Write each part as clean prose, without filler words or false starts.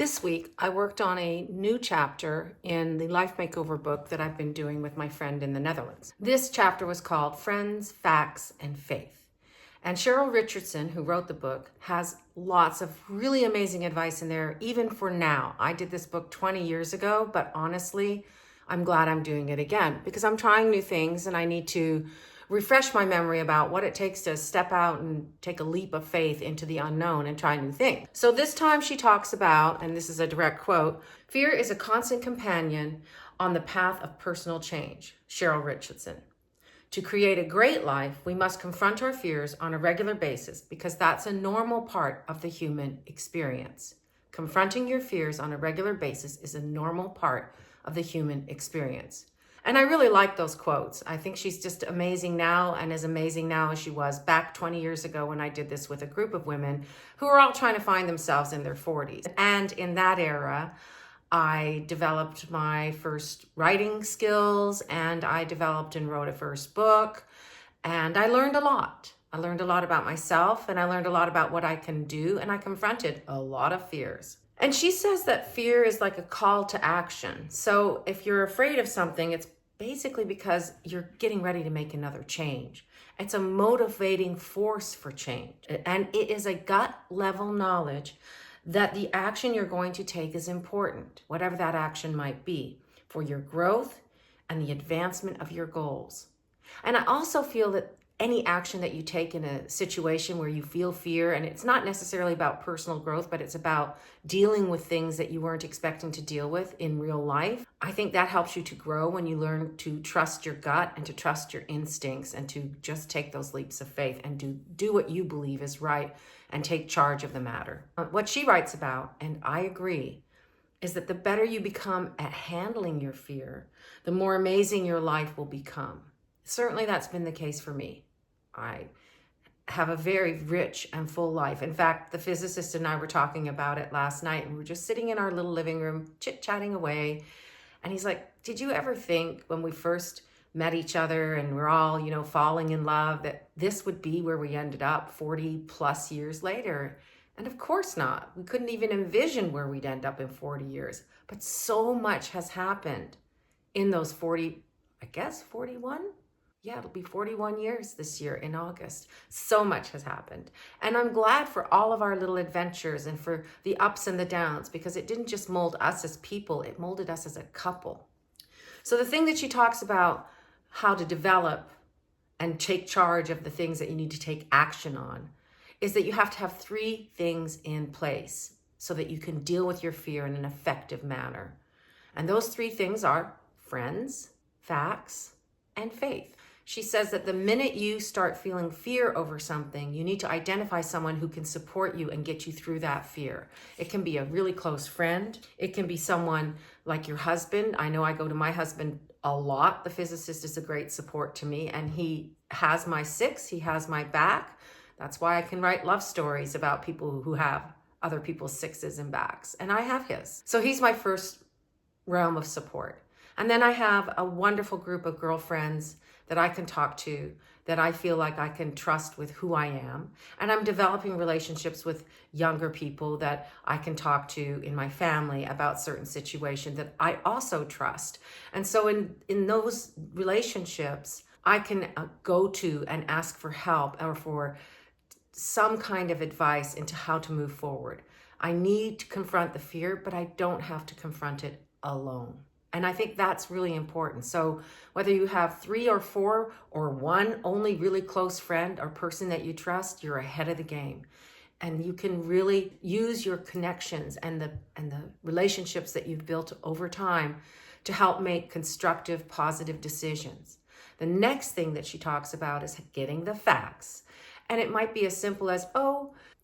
This week, I worked on a new chapter in the Life Makeover book that I've been doing with my friend in the Netherlands. This chapter was called Friends, Facts, and Faith. And Cheryl Richardson, who wrote the book, has lots of really amazing advice in there, even for now. I did this book 20 years ago, but honestly, I'm glad I'm doing it again because I'm trying new things and I need to refresh my memory about what it takes to step out and take a leap of faith into the unknown and try new things. So this time she talks about, and this is a direct quote, fear is a constant companion on the path of personal change. Cheryl Richardson. To create a great life, we must confront our fears on a regular basis because that's a normal part of the human experience. Confronting your fears on a regular basis is a normal part of the human experience. And I really like those quotes. I think she's just amazing now and as amazing now as she was back 20 years ago when I did this with a group of women who were all trying to find themselves in their 40s. And in that era, I developed my first writing skills and I developed and wrote a first book. And I learned a lot. I learned a lot about myself and I learned a lot about what I can do. And I confronted a lot of fears. And she says that fear is like a call to action. So if you're afraid of something, it's basically because you're getting ready to make another change. It's a motivating force for change. And it is a gut level knowledge that the action you're going to take is important, whatever that action might be, for your growth and the advancement of your goals. And I also feel that any action that you take in a situation where you feel fear, and it's not necessarily about personal growth, but it's about dealing with things that you weren't expecting to deal with in real life. I think that helps you to grow when you learn to trust your gut and to trust your instincts and to just take those leaps of faith and do what you believe is right and take charge of the matter. What she writes about, and I agree, is that the better you become at handling your fear, the more amazing your life will become. Certainly that's been the case for me. I have a very rich and full life. In fact, the physicist and I were talking about it last night and we were just sitting in our little living room, chit-chatting away. And he's like, did you ever think when we first met each other and we're all, falling in love that this would be where we ended up 40 plus years later? And of course not. We couldn't even envision where we'd end up in 40 years. But so much has happened in those 41? Yeah, it'll be 41 years this year in August. So much has happened. And I'm glad for all of our little adventures and for the ups and the downs because it didn't just mold us as people, it molded us as a couple. So the thing that she talks about how to develop and take charge of the things that you need to take action on is that you have to have 3 things in place so that you can deal with your fear in an effective manner. And those 3 things are friends, facts, and faith. She says that the minute you start feeling fear over something, you need to identify someone who can support you and get you through that fear. It can be a really close friend. It can be someone like your husband. I know I go to my husband a lot. The physicist is a great support to me and he has my 6. He has my back. That's why I can write love stories about people who have other people's 6s and backs. And I have his. So he's my first realm of support. And then I have a wonderful group of girlfriends that I can talk to, that I feel like I can trust with who I am. And I'm developing relationships with younger people that I can talk to in my family about certain situations that I also trust. And so in those relationships, I can go to and ask for help or for some kind of advice into how to move forward. I need to confront the fear, but I don't have to confront it alone. And I think that's really important. So whether you have 3 or 4 or 1 only really close friend or person that you trust, you're ahead of the game. And you can really use your connections and the relationships that you've built over time to help make constructive, positive decisions. The next thing that she talks about is getting the facts. And it might be as simple as,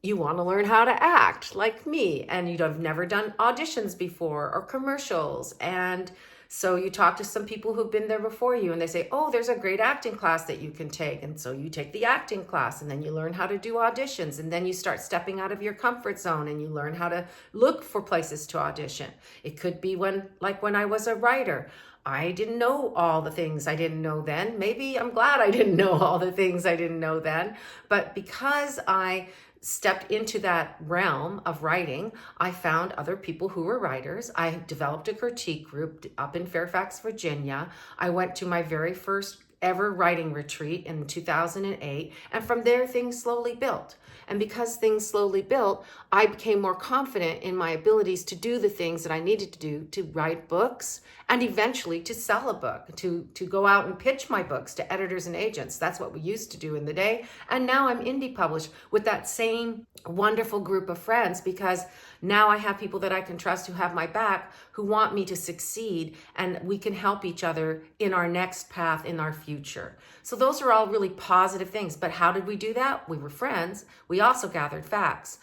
you want to learn how to act like me and you've never done auditions before or commercials. And so you talk to some people who've been there before you and they say, there's a great acting class that you can take. And so you take the acting class and then you learn how to do auditions. And then you start stepping out of your comfort zone and you learn how to look for places to audition. It could be when I was a writer. I didn't know all the things I didn't know then. Maybe I'm glad I didn't know all the things I didn't know then. But because I stepped into that realm of writing, I found other people who were writers. I developed a critique group up in Fairfax, Virginia. I went to my very first ever writing retreat in 2008. And from there, things slowly built. And because things slowly built, I became more confident in my abilities to do the things that I needed to do to write books and eventually to sell a book, to go out and pitch my books to editors and agents. That's what we used to do in the day. And now I'm indie published with that same wonderful group of friends, because now I have people that I can trust who have my back, who want me to succeed, and we can help each other in our next path, in our future. So those are all really positive things. But how did we do that? We were friends. We also gathered facts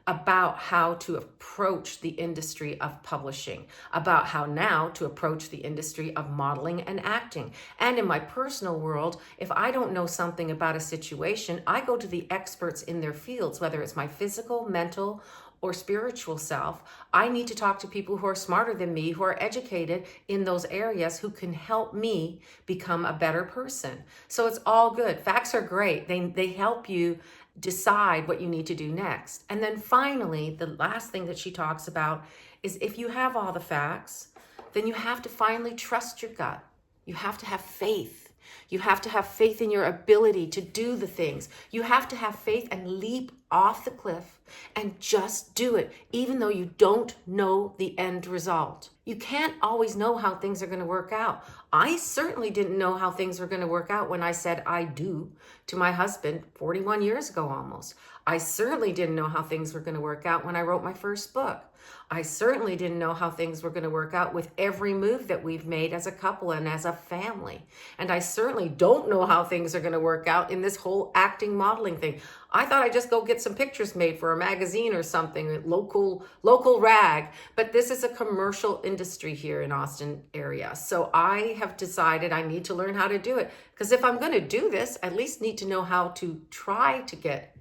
about how to approach the industry of publishing, about how now to approach the industry of modeling and acting. And in my personal world, if I don't know something about a situation, I go to the experts in their fields, whether it's my physical, mental, or spiritual self. I need to talk to people who are smarter than me, who are educated in those areas, who can help me become a better person. So it's all good. Facts are great. They help you decide what you need to do next. And then finally, the last thing that she talks about is, if you have all the facts, then you have to finally trust your gut. You have to have faith. You have to have faith in your ability to do the things. You have to have faith and leap off the cliff and just do it, even though you don't know the end result. You can't always know how things are going to work out. I certainly didn't know how things were going to work out when I said I do to my husband 41 years ago almost. I certainly didn't know how things were going to work out when I wrote my first book. I certainly didn't know how things were going to work out with every move that we've made as a couple and as a family. And I certainly don't know how things are going to work out in this whole acting modeling thing. I thought I'd just go get some pictures made for a magazine or something, local rag. But this is a commercial industry here in Austin area. So I have decided I need to learn how to do it. Because if I'm going to do this, I at least need to know how to try to get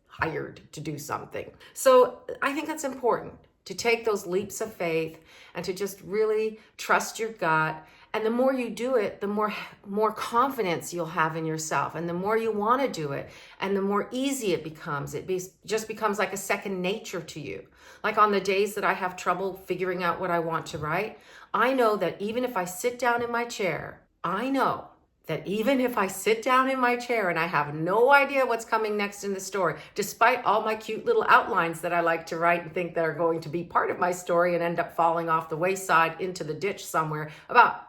hired to do something. So I think that's important, to take those leaps of faith and to just really trust your gut. And the more you do it, the more confidence you'll have in yourself, and the more you want to do it, and the more easy it becomes. Just becomes like a second nature to you. Like on the days that I have trouble figuring out what I want to write, I know that even if I sit down in my chair, and I have no idea what's coming next in the story, despite all my cute little outlines that I like to write and think that are going to be part of my story and end up falling off the wayside into the ditch somewhere about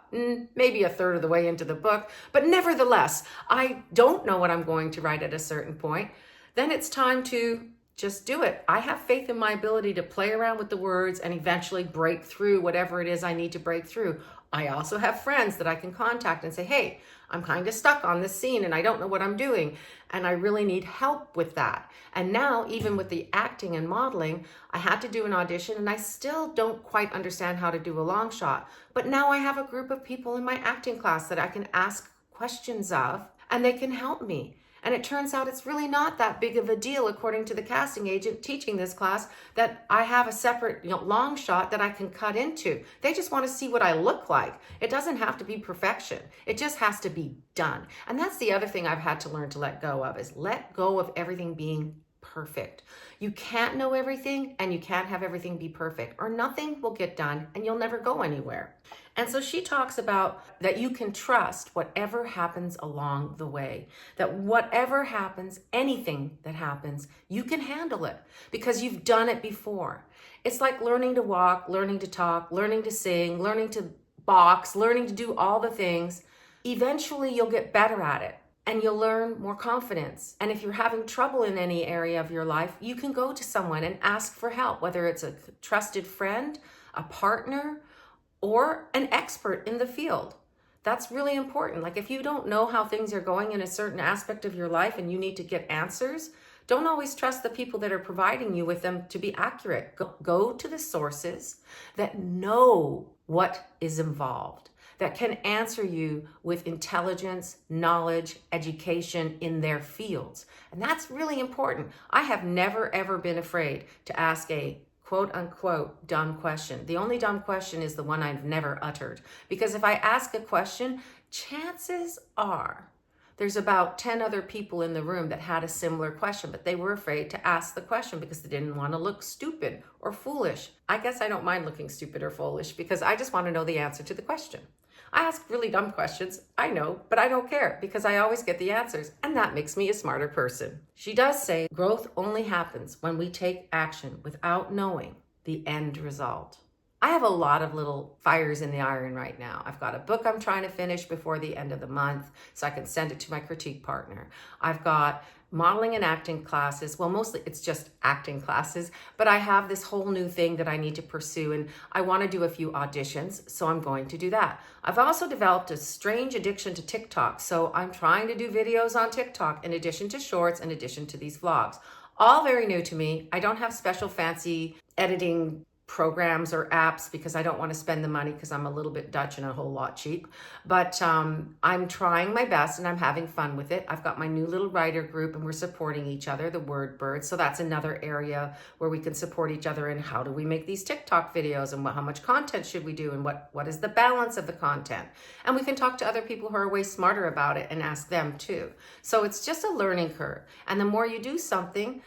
maybe a third of the way into the book. But nevertheless, I don't know what I'm going to write at a certain point. Then it's time to just do it. I have faith in my ability to play around with the words and eventually break through whatever it is I need to break through. I also have friends that I can contact and say, hey, I'm kind of stuck on this scene and I don't know what I'm doing, and I really need help with that. And now, even with the acting and modeling, I had to do an audition and I still don't quite understand how to do a long shot. But now I have a group of people in my acting class that I can ask questions of, and they can help me. And it turns out it's really not that big of a deal, according to the casting agent teaching this class, that I have a separate long shot that I can cut into. They just want to see what I look like. It doesn't have to be perfection. It just has to be done. And that's the other thing I've had to learn to let go of, is let go of everything being perfect. You can't know everything, and you can't have everything be perfect, or nothing will get done and you'll never go anywhere. And so she talks about that you can trust whatever happens along the way, that whatever happens, anything that happens, you can handle it because you've done it before. It's like learning to walk, learning to talk, learning to sing, learning to box, learning to do all the things. Eventually you'll get better at it. And you'll learn more confidence. And if you're having trouble in any area of your life, you can go to someone and ask for help, whether it's a trusted friend, a partner, or an expert in the field. That's really important. Like if you don't know how things are going in a certain aspect of your life and you need to get answers, don't always trust the people that are providing you with them to be accurate. Go to the sources that know what is involved, that can answer you with intelligence, knowledge, education in their fields. And that's really important. I have never, ever been afraid to ask a quote unquote dumb question. The only dumb question is the one I've never uttered. Because if I ask a question, chances are there's about 10 other people in the room that had a similar question, but they were afraid to ask the question because they didn't want to look stupid or foolish. I guess I don't mind looking stupid or foolish because I just want to know the answer to the question. I ask really dumb questions, I know, but I don't care because I always get the answers, and that makes me a smarter person. She does say growth only happens when we take action without knowing the end result. I have a lot of little fires in the iron right now. I've got a book I'm trying to finish before the end of the month so I can send it to my critique partner. I've got modeling and acting classes. Well, mostly it's just acting classes, but I have this whole new thing that I need to pursue, and I want to do a few auditions, so I'm going to do that. I've also developed a strange addiction to TikTok, so I'm trying to do videos on TikTok in addition to shorts, in addition to these vlogs. All very new to me. I don't have special fancy editing programs or apps because I don't want to spend the money because I'm a little bit Dutch and a whole lot cheap. But I'm trying my best and I'm having fun with it. I've got my new little writer group and we're supporting each other, the Word Birds. So that's another area where we can support each other in how do we make these TikTok videos and how much content should we do and what is the balance of the content. And we can talk to other people who are way smarter about it and ask them too. So it's just a learning curve. And the more you do something,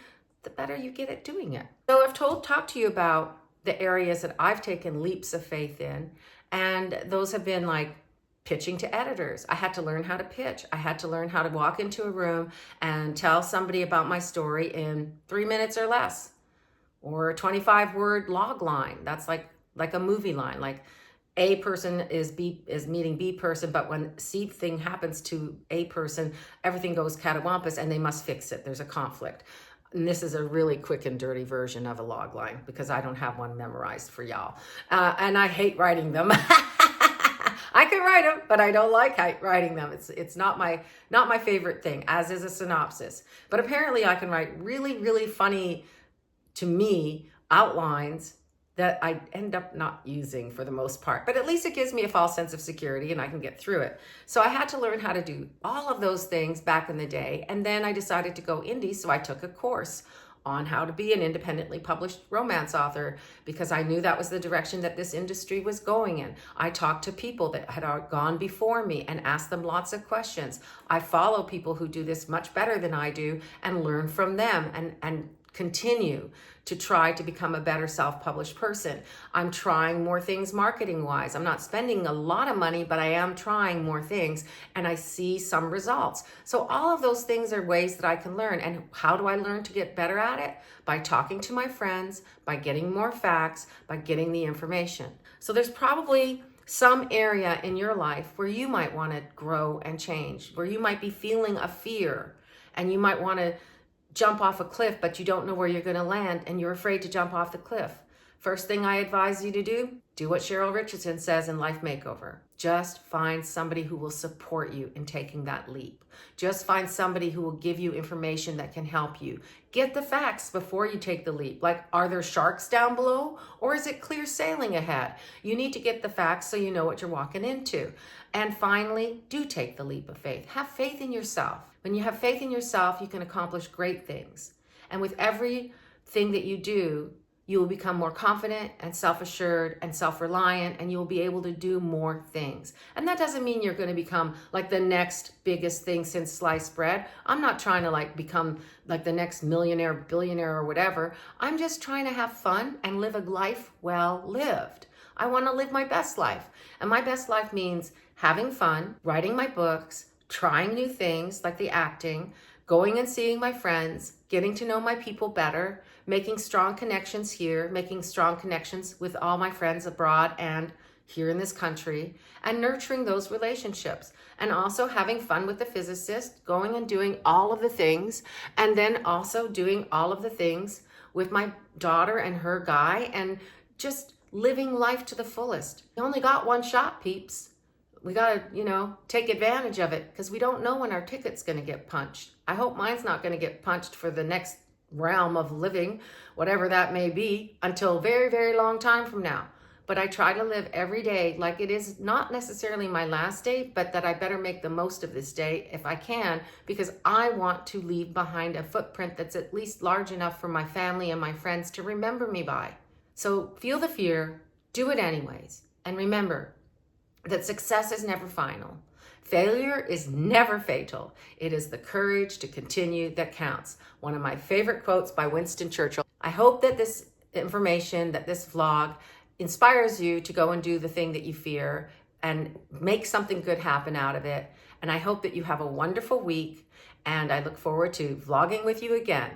the better you get at doing it. So I've talked to you about the areas that I've taken leaps of faith in, and those have been like pitching to editors. I had to learn how to pitch. I had to learn how to walk into a room and tell somebody about my story in 3 minutes or less, or a 25-word log line. That's like a movie line, like A person is meeting B person, but when C thing happens to A person, everything goes catawampus and they must fix it. There's a conflict. And this is a really quick and dirty version of a log line because I don't have one memorized for y'all. And I hate writing them. I can write them, but I don't like writing them. It's not my favorite thing, as is a synopsis. But apparently I can write really, really funny, to me, outlines that I end up not using for the most part. But at least it gives me a false sense of security and I can get through it. So I had to learn how to do all of those things back in the day. And then I decided to go indie, so I took a course on how to be an independently published romance author because I knew that was the direction that this industry was going in. I talked to people that had gone before me and asked them lots of questions. I follow people who do this much better than I do and learn from them and continue to try to become a better self-published person. I'm trying more things marketing-wise. I'm not spending a lot of money, but I am trying more things and I see some results. So all of those things are ways that I can learn. And how do I learn to get better at it? By talking to my friends, by getting more facts, by getting the information. So there's probably some area in your life where you might want to grow and change, where you might be feeling a fear and you might want to jump off a cliff, but you don't know where you're going to land and you're afraid to jump off the cliff. First thing I advise you to do what Cheryl Richardson says in Life Makeover. Just find somebody who will support you in taking that leap. Just find somebody who will give you information that can help you. Get the facts before you take the leap. Like, are there sharks down below or is it clear sailing ahead? You need to get the facts so you know what you're walking into. And finally, do take the leap of faith. Have faith in yourself. When you have faith in yourself, you can accomplish great things. And with everything that you do, you will become more confident and self-assured and self-reliant, and you will be able to do more things. And that doesn't mean you're going to become like the next biggest thing since sliced bread. I'm not trying to become like the next millionaire, billionaire, or whatever. I'm just trying to have fun and live a life well lived. I want to live my best life. And my best life means having fun, writing my books, trying new things like the acting, going and seeing my friends, getting to know my people better, making strong connections here, making strong connections with all my friends abroad and here in this country, and nurturing those relationships. And also having fun with the physicist, going and doing all of the things, and then also doing all of the things with my daughter and her guy, and just living life to the fullest. You only got one shot, peeps. We got to, take advantage of it because we don't know when our ticket's going to get punched. I hope mine's not going to get punched for the next realm of living, whatever that may be, until a very, very long time from now. But I try to live every day like it is not necessarily my last day, but that I better make the most of this day if I can, because I want to leave behind a footprint that's at least large enough for my family and my friends to remember me by. So feel the fear, do it anyways, and remember that success is never final. Failure is never fatal. It is the courage to continue that counts. One of my favorite quotes by Winston Churchill. I hope that this information, that this vlog inspires you to go and do the thing that you fear and make something good happen out of it. And I hope that you have a wonderful week, and I look forward to vlogging with you again.